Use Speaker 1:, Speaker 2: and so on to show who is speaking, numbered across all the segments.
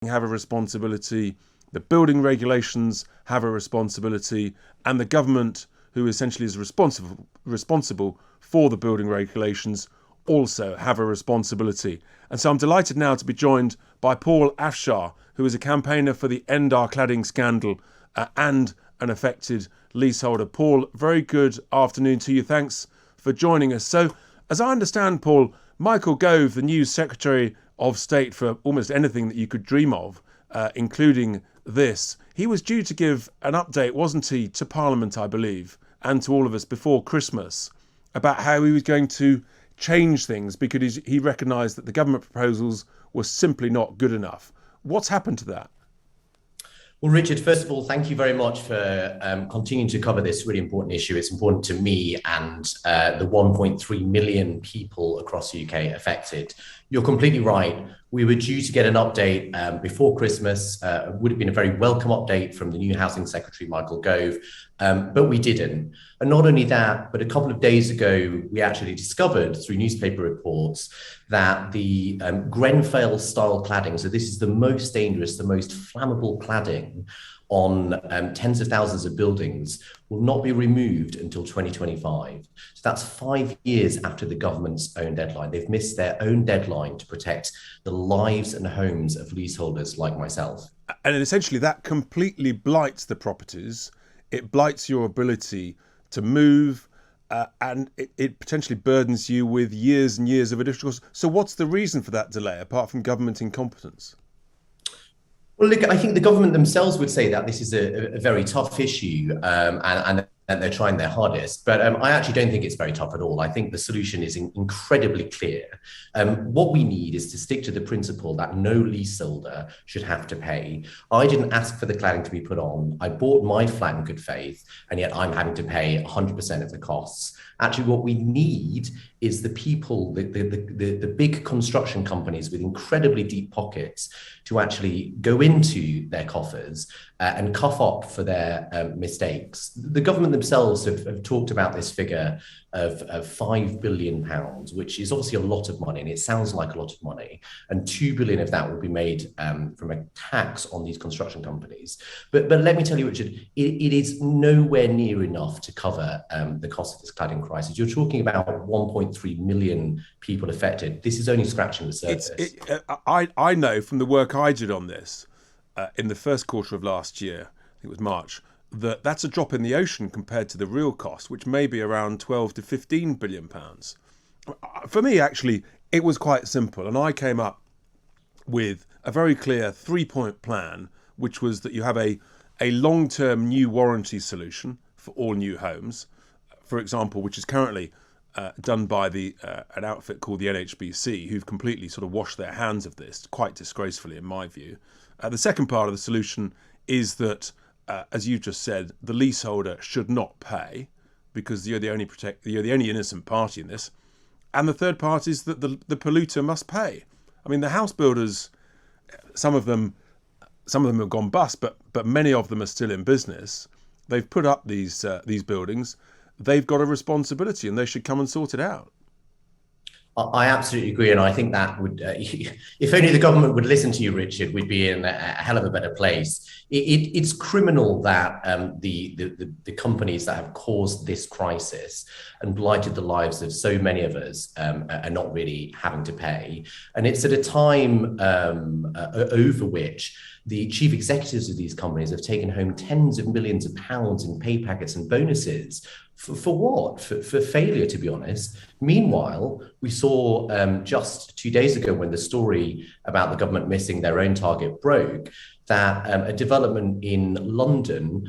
Speaker 1: have a responsibility, the building regulations have a responsibility, and the government, who essentially is responsible for the building regulations, also have a responsibility. And so I'm delighted now to be joined by Paul Afshar, who is a campaigner for the End Our Cladding scandal and an affected leaseholder. Paul, very good afternoon to you. Thanks for joining us. So, as I understand, Paul, Michael Gove, the new Secretary of State for almost anything that you could dream of, including this, he was due to give an update, wasn't he, to Parliament, I believe, and to all of us before Christmas, about how he was going to change things because he recognised that the government proposals were simply not good enough. What's happened to that?
Speaker 2: Well, Richard, first of all, thank you very much for continuing to cover this really important issue. It's important to me and the 1.3 million people across the UK affected. You're completely right. We were due to get an update before Christmas. It would have been a very welcome update from the new Housing Secretary, Michael Gove, but we didn't. And not only that, but a couple of days ago, we actually discovered through newspaper reports that the Grenfell-style cladding, so this is the most dangerous, the most flammable cladding on tens of thousands of buildings, will not be removed until 2025. So that's 5 years after the government's own deadline. They've missed their own deadline to protect the lives and homes of leaseholders like myself.
Speaker 1: And essentially that completely blights the properties. It blights your ability to move, and it potentially burdens you with years and years of additional costs. So what's the reason for that delay, apart from government incompetence?
Speaker 2: Well, look, I think the government themselves would say that this is a very tough issue, and they're trying their hardest. But I actually don't think it's very tough at all. I think the solution is incredibly clear. What we need is to stick to the principle that no leaseholder should have to pay. I didn't ask for the cladding to be put on. I bought my flat in good faith, and yet I'm having to pay 100% of the costs. Actually, what we need is the people, the big construction companies with incredibly deep pockets to actually go into their coffers and cough up for their mistakes. The government themselves have talked about this figure of £5 billion, which is obviously a lot of money, and it sounds like a lot of money. And £2 billion of that will be made from a tax on these construction companies. But let me tell you, Richard, it is nowhere near enough to cover the cost of this cladding crisis. You're talking about 1.3 million people affected. This is only scratching the surface.
Speaker 1: I know from the work I did on this in the first quarter of last year, I think it was March, that's a drop in the ocean compared to the real cost, which may be around 12 to 15 billion pounds. For me, actually, it was quite simple. And I came up with a very clear 3-point plan, which was that you have a long-term new warranty solution for all new homes, for example, which is currently done by an outfit called the NHBC, who've completely sort of washed their hands of this, quite disgracefully in my view. The second part of the solution is that, as you just said, the leaseholder should not pay because you're the only innocent party in this. And the third part is that the polluter must pay. I mean, the house builders, some of them have gone bust, but many of them are still in business. They've put up these buildings. They've got a responsibility, and they should come and sort it out.
Speaker 2: I absolutely agree, and I think that would, if only the government would listen to you, Richard, we'd be in a hell of a better place. It's criminal that the companies that have caused this crisis and blighted the lives of so many of us are not really having to pay, and it's at a time over which the chief executives of these companies have taken home tens of millions of pounds in pay packets and bonuses. For what? For failure, to be honest. Meanwhile, we saw just 2 days ago when the story about the government missing their own target broke, that a development in London,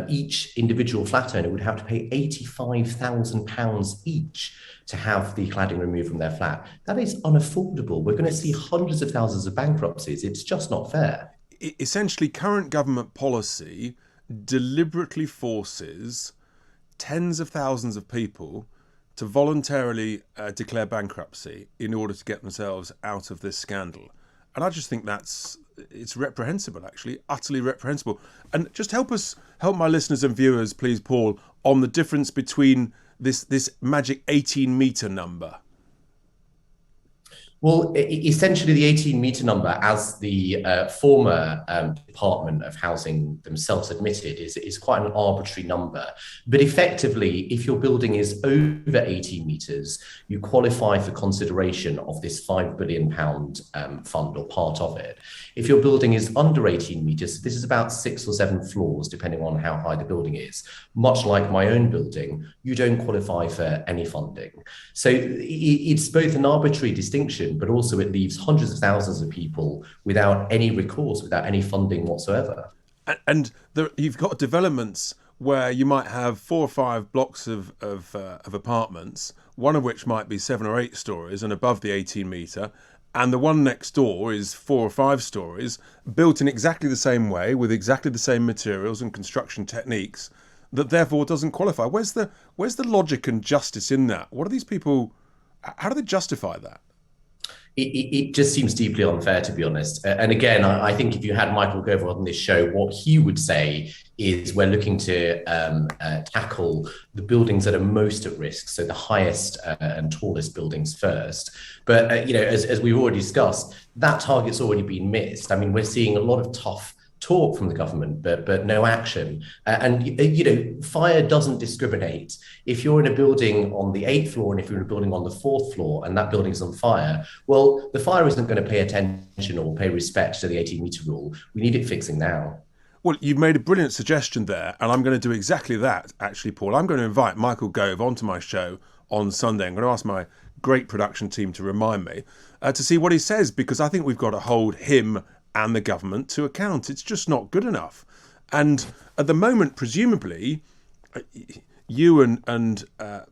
Speaker 2: each individual flat owner would have to pay £85,000 each to have the cladding removed from their flat. That is unaffordable. We're going to see hundreds of thousands of bankruptcies. It's just not fair.
Speaker 1: Essentially, current government policy deliberately forces tens of thousands of people to voluntarily declare bankruptcy in order to get themselves out of this scandal. And I just think it's reprehensible, actually, utterly reprehensible. And just help my listeners and viewers, please, Paul, on the difference between this magic 18-metre number.
Speaker 2: Well, essentially, the 18-meter number, as the former Department of Housing themselves admitted, is quite an arbitrary number. But effectively, if your building is over 18 meters, you qualify for consideration of this £5 billion fund or part of it. If your building is under 18 meters, this is about 6 or 7 floors, depending on how high the building is. Much like my own building, you don't qualify for any funding. So it's both an arbitrary distinction, but also it leaves hundreds of thousands of people without any recourse, without any funding whatsoever.
Speaker 1: And you've got developments where you might have 4 or 5 blocks of apartments, one of which might be 7 or 8 stories and above the 18 metre, and the one next door is 4 or 5 stories, built in exactly the same way with exactly the same materials and construction techniques, that therefore doesn't qualify. Where's the logic and justice in that? What are these people? How do they justify that?
Speaker 2: It just seems deeply unfair, to be honest. And again, I think if you had Michael Gove on this show, what he would say is we're looking to tackle the buildings that are most at risk, so the highest and tallest buildings first. But as we've already discussed, that target's already been missed. I mean, we're seeing a lot of tough talk from the government, but no action. Fire doesn't discriminate. If you're in a building on the 8th floor and if you're in a building on the 4th floor and that building's on fire, well, the fire isn't going to pay attention or pay respect to the 18-meter rule. We need it fixing now.
Speaker 1: Well, you've made a brilliant suggestion there, and I'm going to do exactly that, actually, Paul. I'm going to invite Michael Gove onto my show on Sunday. I'm going to ask my great production team to remind me to see what he says, because I think we've got to hold him and the government to account. It's just not good enough. And at the moment, presumably, you and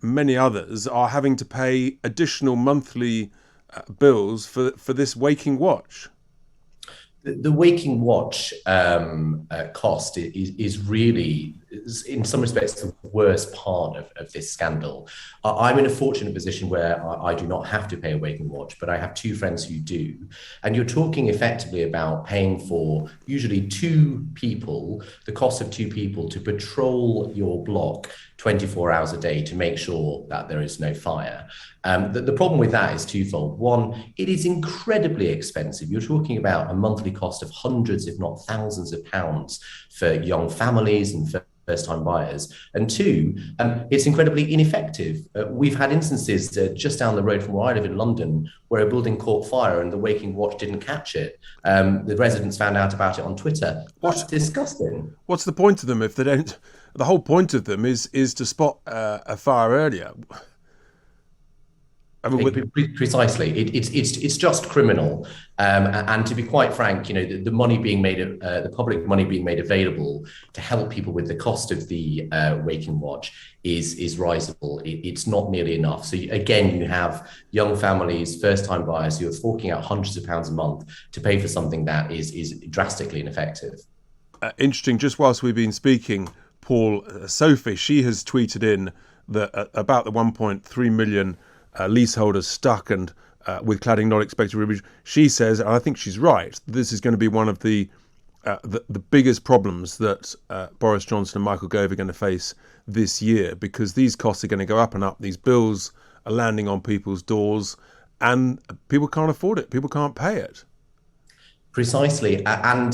Speaker 1: many others are having to pay additional monthly bills for this waking watch.
Speaker 2: The waking watch cost is really, in some respects, the worst part of this scandal. I'm in a fortunate position where I do not have to pay a waking watch, but I have two friends who do. And you're talking effectively about paying for usually two people, the cost of two people to patrol your block 24 hours a day to make sure that there is no fire. The problem with that is twofold. One, it is incredibly expensive. You're talking about a monthly cost of hundreds, if not thousands of pounds for young families and for first-time buyers. And two, it's incredibly ineffective. We've had instances just down the road from where I live in London where a building caught fire and the waking watch didn't catch it. The residents found out about it on Twitter. That's disgusting.
Speaker 1: What's the point of them if they don't? The whole point of them is to spot a fire earlier. I mean,
Speaker 2: precisely, it's just criminal, and to be quite frank, the money being made, the public money being made available to help people with the cost of the waking watch is risible. It's not nearly enough. So again, you have young families, first-time buyers who are forking out hundreds of pounds a month to pay for something that is drastically ineffective.
Speaker 1: Interesting. Just whilst we've been speaking, Paul, Sophie, she has tweeted in that about the 1.3 million. Leaseholders stuck and with cladding not expected to remove. She says, and I think she's right, this is going to be one of the biggest problems that Boris Johnson and Michael Gove are going to face this year, because these costs are going to go up and up. These bills are landing on people's doors and people can't afford it. People can't pay it.
Speaker 2: Precisely. And,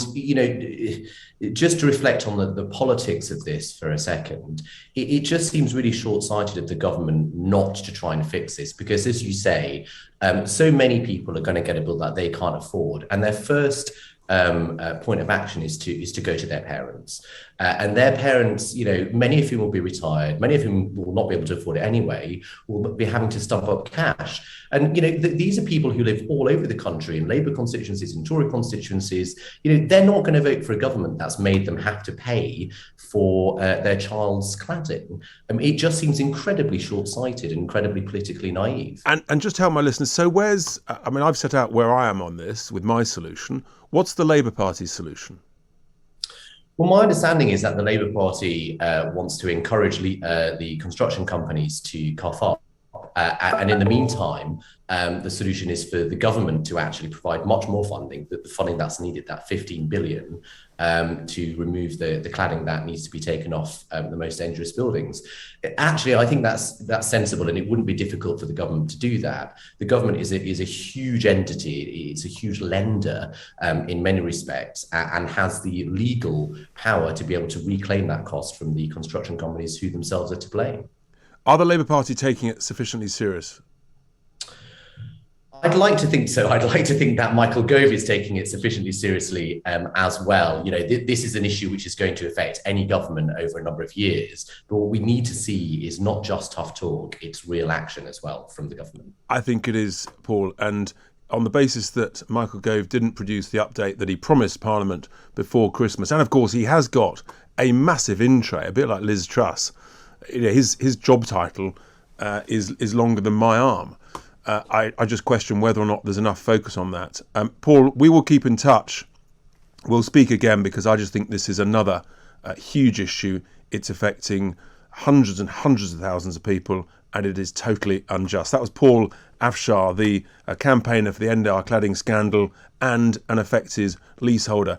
Speaker 2: just to reflect on the politics of this for a second, it just seems really short-sighted of the government not to try and fix this, because, as you say, so many people are going to get a bill that they can't afford. And their first point of action is to go to their parents. And their parents, many of whom will be retired, many of whom will not be able to afford it anyway, will be having to stump up cash. And, these are people who live all over the country in Labour constituencies, in Tory constituencies. They're not going to vote for a government that's made them have to pay for their child's cladding. It just seems incredibly short-sighted and incredibly politically naive.
Speaker 1: And just tell my listeners, so I've set out where I am on this with my solution. What's the Labour Party's solution?
Speaker 2: Well, my understanding is that the Labour Party wants to encourage the construction companies to cough up And in the meantime, the solution is for the government to actually provide much more funding, the funding that's needed, that 15 billion, to remove the cladding that needs to be taken off the most dangerous buildings. Actually, I think that's sensible, and it wouldn't be difficult for the government to do that. The government is a huge entity; it's a huge lender in many respects, and has the legal power to be able to reclaim that cost from the construction companies who themselves are to blame.
Speaker 1: Are the Labour Party taking it sufficiently serious?
Speaker 2: I'd like to think so. I'd like to think that Michael Gove is taking it sufficiently seriously as well. This is an issue which is going to affect any government over a number of years. But what we need to see is not just tough talk, it's real action as well from the government.
Speaker 1: I think it is, Paul. And on the basis that Michael Gove didn't produce the update that he promised Parliament before Christmas, and of course he has got a massive in tray, a bit like Liz Truss. His job title is longer than my arm. I just question whether or not there's enough focus on that. Paul, we will keep in touch. We'll speak again, because I just think this is another huge issue. It's affecting hundreds and hundreds of thousands of people, and it is totally unjust. That was Paul Afshar, the campaigner for the End Our Cladding scandal and an affected leaseholder.